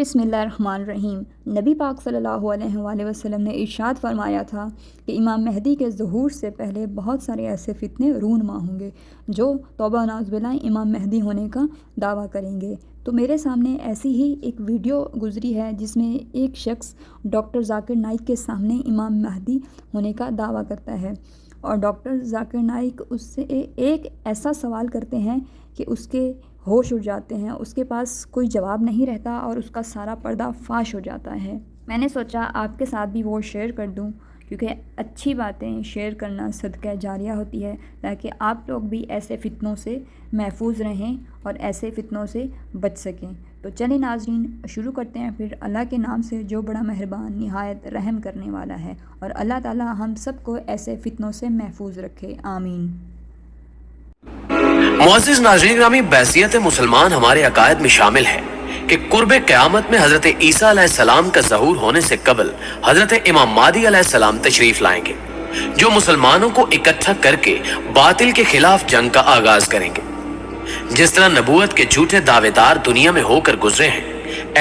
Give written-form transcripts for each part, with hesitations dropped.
بسم اللہ الرحمن الرحیم۔ نبی پاک صلی اللہ علیہ وآلہ وسلم نے ارشاد فرمایا تھا کہ امام مہدی کے ظہور سے پہلے بہت سارے ایسے فتنے رونما ہوں گے جو توبہ نعوذ باللہ امام مہدی ہونے کا دعویٰ کریں گے۔ تو میرے سامنے ایسی ہی ایک ویڈیو گزری ہے جس میں ایک شخص ڈاکٹر ذاکر نائک کے سامنے امام مہدی ہونے کا دعویٰ کرتا ہے، اور ڈاکٹر ذاکر نائک اس سے ایک ایسا سوال کرتے ہیں کہ اس کے ہوش اڑ جاتے ہیں، اس کے پاس کوئی جواب نہیں رہتا اور اس کا سارا پردہ فاش ہو جاتا ہے۔ میں نے سوچا آپ کے ساتھ بھی وہ شیئر کر دوں، کیونکہ اچھی باتیں شیئر کرنا صدقہ جاریہ ہوتی ہے، تاکہ آپ لوگ بھی ایسے فتنوں سے محفوظ رہیں اور ایسے فتنوں سے بچ سکیں۔ تو چلیں ناظرین، شروع کرتے ہیں پھر اللہ کے نام سے جو بڑا مہربان نہایت رحم کرنے والا ہے، اور اللہ تعالی ہم سب کو ایسے فتنوں سے محفوظ رکھے، آمین۔ معزز ناظرین گرامی، بحیثیت مسلمان ہمارے عقائد میں شامل ہے کہ قرب قیامت میں حضرت عیسیٰ علیہ السلام کا ظہور ہونے سے قبل حضرت امام مہدی علیہ السلام تشریف لائیں گے، جو مسلمانوں کو اکٹھا کر کے باطل کے خلاف جنگ کا آغاز کریں گے۔ جس طرح نبوت کے جھوٹے دعوے دار دنیا میں ہو کر گزرے ہیں،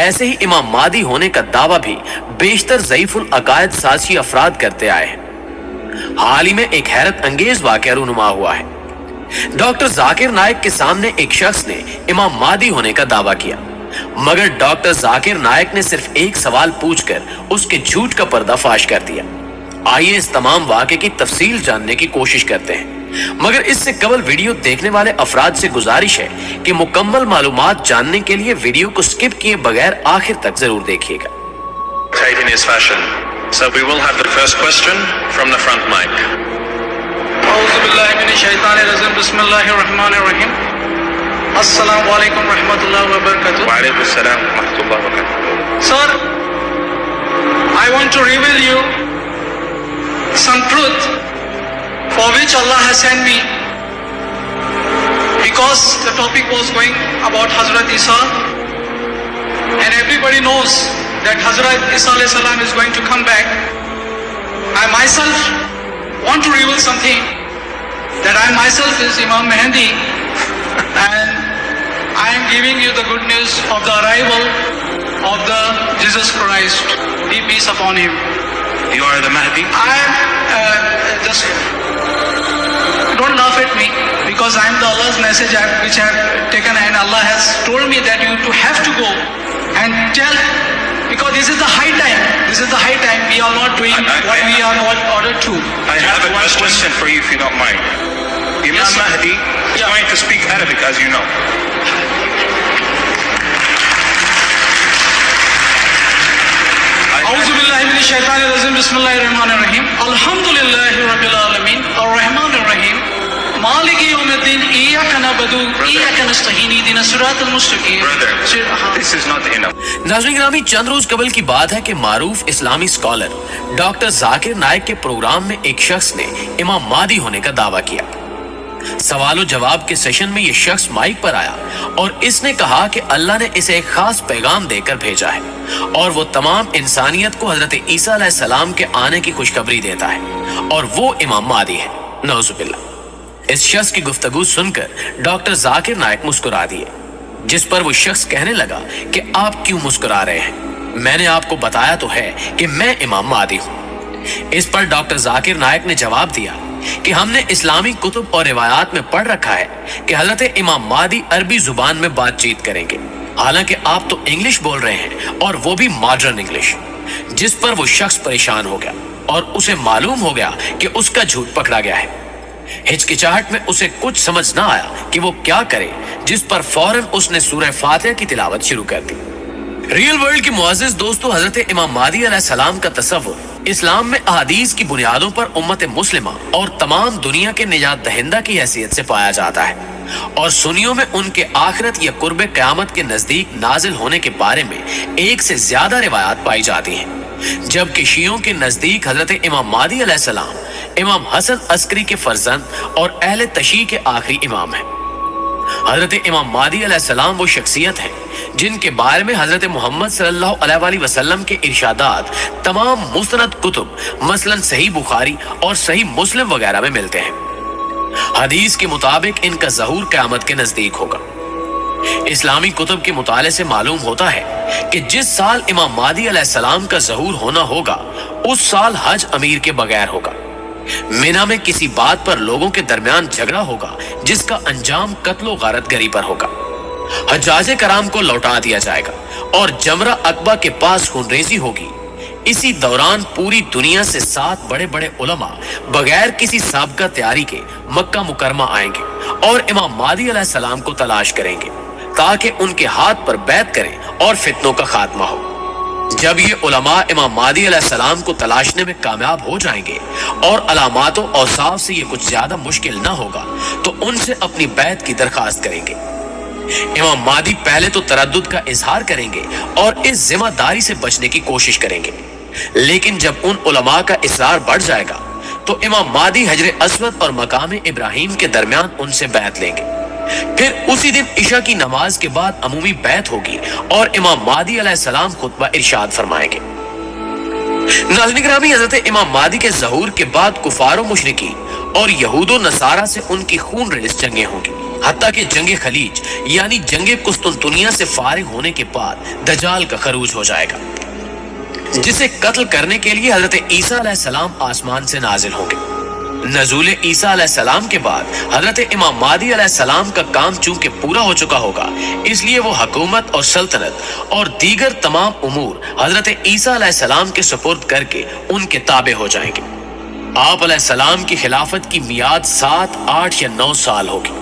ایسے ہی امام مہدی ہونے کا دعویٰ بھی بیشتر ضعیف العقائد سازی افراد کرتے آئے ہیں۔ حال ہی میں ایک حیرت انگیز واقعہ رونما ہوا ہے۔ ڈاکٹر ذاکر نائک کے سامنے ایک شخص نے امام مہدی ہونے کا دعویٰ کیا، مگر ڈاکٹر ذاکر نائک نے صرف ایک سوال پوچھ کر اس کے جھوٹ کا پردہ فاش کر دیا۔ آئیے اس تمام واقعے کی تفصیل جاننے کی کوشش کرتے ہیں، مگر اس سے قبل ویڈیو دیکھنے والے افراد سے گزارش ہے کہ مکمل معلومات جاننے کے لیے ویڈیو کو سکپ کیے بغیر آخر تک ضرور دیکھیے گا۔ So we will have the first question from the front mic. اعوذ باللہ من الشیطان الرجیم، بسم اللہ الرحمن الرحیم۔ السلام علیکم ورحمۃ اللہ وبرکاتہ۔ وعلیکم السلام ورحمۃ اللہ وبرکاتہ۔ Sir, I want to reveal you some truth for which Allah has sent me, because the topic was going about Hazrat Isa, and everybody knows that Hazrat Isa alayhi salam is going to come back. I myself want to reveal something, that I myself is Imam Mehdi, and I am giving you the good news of the arrival of the Jesus Christ, be peace upon him. You are the Mahdi? I am just don't laugh at me, because I am the Allah's message which I have taken, and Allah has told me that you have to go and tell, because this is the high time. This is the high time. We are not doing what we are ordered to. I have a question for you, if you don't mind. Imam Yes, sir. Mahdi is Yeah. going to speak Arabic, as you know. اعوذ باللہ من الشیطان الرجیم، بسم اللہ الرحمن الرحیم۔ الحمدللہ رب العالمین الرحمن الرحیم مالک یوم الدین، ایاک نعبد و ایاک نستعین، اہدنا الصراط المستقیم۔ Brother, this is not enough. ناظرین گرامی، چند روز قبل کی بات ہے کہ معروف اسلامی اسکالر ڈاکٹر ذاکر نائک کے پروگرام میں ایک شخص نے امام مہدی ہونے کا دعویٰ کیا۔ سوال و جواب کے سیشن میں یہ شخص مائک پر آیا اور اس نے کہا کہ اللہ نے اسے ایک خاص پیغام دے کر بھیجا ہے، اور وہ تمام انسانیت کو حضرت عیسیٰ علیہ السلام کے آنے کی خوشخبری دیتا ہے، اور وہ امام مہدی ہے، نعوذ باللہ۔ اس شخص کی گفتگو سن کر ڈاکٹر ذاکر نائک مسکرا دیے، جس پر وہ شخص کہنے لگا کہ آپ کیوں مسکرا رہے ہیں؟ میں نے آپ کو بتایا تو ہے کہ میں امام مہدی ہوں۔ اس پر ڈاکٹر ذاکر نائک نے جواب دیا کہ ہم نے اسلامی کتب اور روایات میں پڑھ رکھا ہے کہ حضرت امام مہدی عربی زبان میں بات چیت کریں گے، حالانکہ آپ تو انگلش بول رہے ہیں، اور وہ بھی ماڈرن انگلش۔ جس پر وہ شخص پریشان ہو گیا اور اسے معلوم ہو گیا کہ اس کا جھوٹ پکڑا گیا ہے۔ ہچکچاہٹ میں اسے کچھ سمجھ نہ آیا کہ وہ کیا کرے، جس پر فوراً اس نے سورہ فاتحہ کی تلاوت شروع کر دی۔ ریئل ورلڈ کے معزز دوستو، حضرت امام مہدی علیہ السلام کا تصور اسلام میں احادیث کی بنیادوں پر امت مسلمہ اور تمام دنیا کے نجات دہندہ کی حیثیت سے پایا جاتا ہے، اور سنیوں میں ان کے آخرت یا قرب قیامت کے نزدیک نازل ہونے کے بارے میں ایک سے زیادہ روایات پائی جاتی ہیں، جبکہ شیعوں کے نزدیک حضرت امام مہدی علیہ السلام امام حسن عسکری کے فرزند اور اہل تشیع کے آخری امام ہیں۔ حضرت امام مہدی علیہ السلام وہ شخصیت ہیں جن کے بارے میں حضرت محمد صلی اللہ علیہ وآلہ وسلم کے ارشادات تمام مستند کتب مثلا صحیح بخاری اور صحیح مسلم وغیرہ میں ملتے ہیں۔ حدیث کے مطابق ان کا ظہور قیامت کے نزدیک ہوگا۔ اسلامی کتب کے مطالعے سے معلوم ہوتا ہے کہ جس سال امام مہدی علیہ السلام کا ظہور ہونا ہوگا اس سال حج امیر کے بغیر ہوگا۔ مینا میں کسی بات پر لوگوں کے درمیان جھگڑا ہوگا جس کا انجام قتل و غارت گری پر ہوگا۔ حجاج کرام کو لوٹا دیا جائے گا اور جمرہ عقبہ کے پاس خونریزی ہوگی۔ اسی دوران پوری دنیا سے 7 بڑے بڑے علماء بغیر کسی سابقہ تیاری کے مکہ مکرمہ آئیں گے اور امام مہدی علیہ السلام کو تلاش کریں گے تاکہ ان کے ہاتھ پر بیعت کریں اور فتنوں کا خاتمہ ہو۔ جب یہ علماء امام مہدی علیہ السلام کو تلاشنے میں کامیاب ہو جائیں گے اور علامات و اوصاف سے یہ کچھ زیادہ مشکل نہ ہوگا تو ان سے اپنی بیعت کی درخواست کریں گے۔ امام مہدی پہلے تو تردد کا اظہار کریں گے اور اس ذمہ داری سے بچنے کی کوشش کریں گے، لیکن جب ان علماء کا اصرار بڑھ جائے گا تو امام مہدی حجر اسود اور مقام ابراہیم کے درمیان ان سے بیعت لیں گے۔ پھر اسی دن عشاء کی نماز کے بعد عمومی بیعت ہوگی اور امام مہدی علیہ السلام خطبہ ارشاد فرمائیں گے۔ ناظرین گرامی، حضرت امام مہدی کے ظہور کے بعد کفار و مشرکین اور یہود و نصارہ سے ان کی خون ریز جنگیں ہوں گی، حتیٰ کہ جنگ خلیج یعنی جنگ قسطنطنیہ سے فارغ ہونے کے بعد دجال کا خروج ہو جائے گا، جسے قتل کرنے کے لیے حضرت عیسیٰ علیہ السلام آسمان سے نازل ہوں گے۔ نزول عیسیٰ علیہ السلام کے بعد حضرت امام مہدی علیہ السلام کا کام چونکہ پورا ہو چکا ہوگا، اس لیے وہ حکومت اور سلطنت اور دیگر تمام امور حضرت عیسیٰ علیہ السلام کے سپرد کر کے ان کے تابع ہو جائیں گے۔ آپ علیہ السلام کی خلافت کی میعاد 7، 8 یا 9 سال ہوگی۔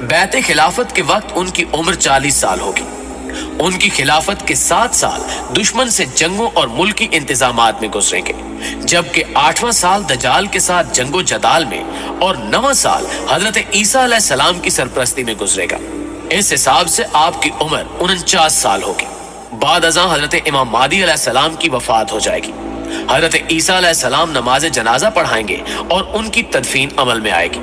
بیعت خلافت کے وقت ان کی عمر 40 سال ہوگی۔ ان کی خلافت کے 7 سال دشمن سے جنگوں اور ملکی انتظامات میں گزریں گے، جبکہ 8واں سال دجال کے ساتھ جنگ و جدال میں اور 9واں سال حضرت عیسیٰ علیہ السلام کی سرپرستی میں گزرے گا۔ اس حساب سے آپ کی عمر 49 سال ہوگی۔ بعد ازاں حضرت امام مہدی علیہ السلام کی وفات ہو جائے گی۔ حضرت عیسیٰ علیہ السلام نماز جنازہ پڑھائیں گے اور ان کی تدفین عمل میں آئے گی۔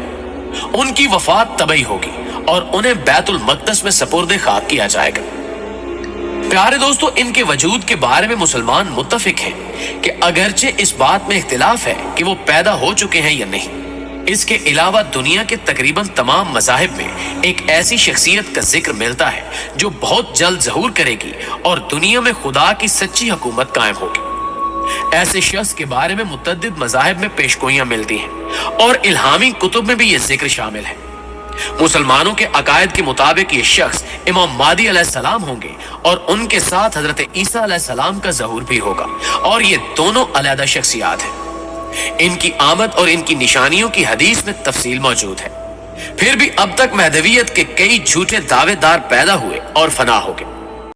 ان کی وفات طبعی ہوگی اور انہیں بیت المقدس میں سپرد خاک کیا جائے گا۔ پیارے دوستو، ان کے وجود کے بارے میں مسلمان متفق ہیں کہ اگرچہ اس بات میں اختلاف ہے کہ وہ پیدا ہو چکے ہیں یا نہیں، اس کے علاوہ دنیا کے تقریباً تمام مذاہب میں ایک ایسی شخصیت کا ذکر ملتا ہے جو بہت جلد ظہور کرے گی اور دنیا میں خدا کی سچی حکومت قائم ہوگی۔ ایسے شخص کے بارے میں متعدد مذاہب میں پیشگوئیاں ملتی ہیں اور الہامی کتب میں بھی یہ ذکر شامل ہے۔ مسلمانوں کے عقائد کے مطابق یہ شخص امام مہدی علیہ السلام ہوں گے اور ان کے ساتھ حضرت عیسیٰ علیہ السلام کا ظہور بھی ہوگا، اور یہ دونوں علیحدہ شخصیات ہیں۔ ان کی آمد اور ان کی نشانیوں کی حدیث میں تفصیل موجود ہے۔ پھر بھی اب تک مہدویت کے کئی جھوٹے دعوے دار پیدا ہوئے اور فنا ہو گئے۔